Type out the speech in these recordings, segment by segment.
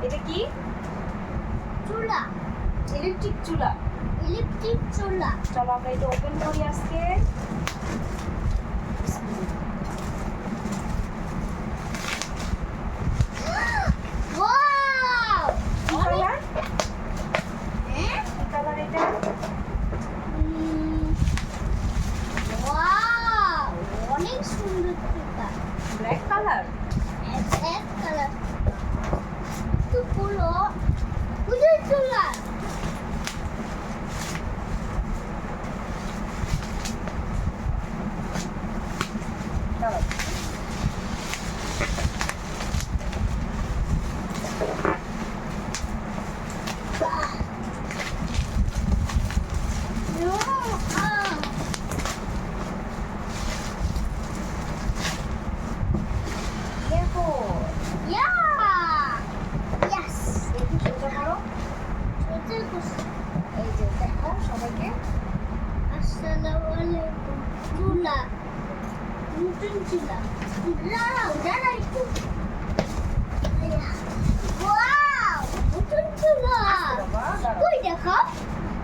এটা কি? চুলা। ইলেকট্রিক চুলা। ইলেকট্রিক চুলা। চলো আমরা এটা ওপেন করি আজকে। ওয়াও! কি কালার? হ্যাঁ? কি কালার এটা? ওয়াও! অনেক সুন্দর চুলা। Black colour. এক কালার। তো পুরো পুজোর চুলা। চলো দেখো একটু সোজা করো। এই যে দেখো সবাইকে। চুলা নতুন চুলা দাঁড়াও একটু ওয়াও নতুন চুলা বাবা, দাঁড়াও। কই দেখাও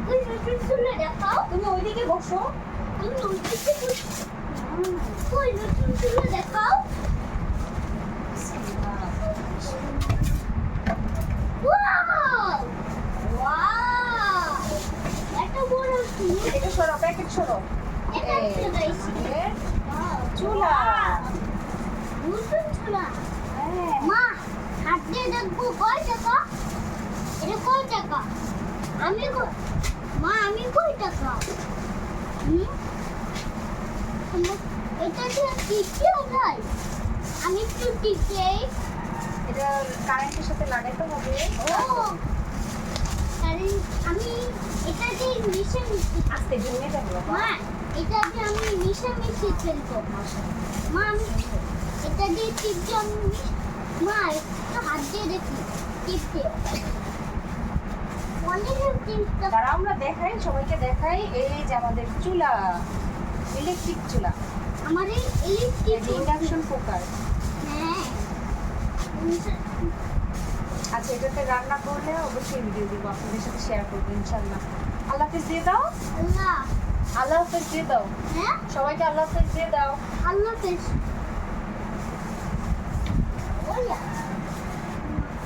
কই নতুন চুলা দেখাও তুমি ওইদিকে বসো। তুমি ওইদিকে বসো। কই নতুন চুলা দেখাও ওয়াও ওয়াও এত বড় চুলা এটা সরো, প্যাকেট সরো। এটা এই চুলাইছি আমাদের চুলা। নতুন চুলা হ্যাঁ। মা হাত দিয়ে দেখবো কয় টাকা এটা কয় টাকা মা আমি কয় টাকা এটা দিয়ে টিকিও যায় আমি একটু টিকে এটা কারেন্টের সাথে লাগাইতে হবে। ও আমি এটা দিয়ে মিশে আস্তে ভেঙে যাবে বাবা। মা এটা দিয়ে আমি মিশে ফেলবো মা আমি এটা দিয়ে টিপ দিয়ে আমি মা একটু হাত দিয়ে দেখি টিপ দিয়ে অনেক টিপটা তারা আমরা দেখাই, সবাইকে দেখাই। এই যে আমাদের চুলা, ইলেকট্রিক চুলা, আমার এই ইলেকট্রিক ইন্ডাকশন কুকার। হ্যাঁ আচ্ছা, এটাতে রান্না করলে অবশ্যই ভিডিও দিব, আপনাদের সাথে শেয়ার করবো ইনশাল্লাহ। আল্লাহ হাফেজ দিয়ে দাও। আল্লাহ আল্লাহ হাফেজ দিয়ে দাও। হ্যাঁ সবাইকে আল্লাহ হাফেজ দিয়ে দাও। আল্লাহ হাফেজ ওয়া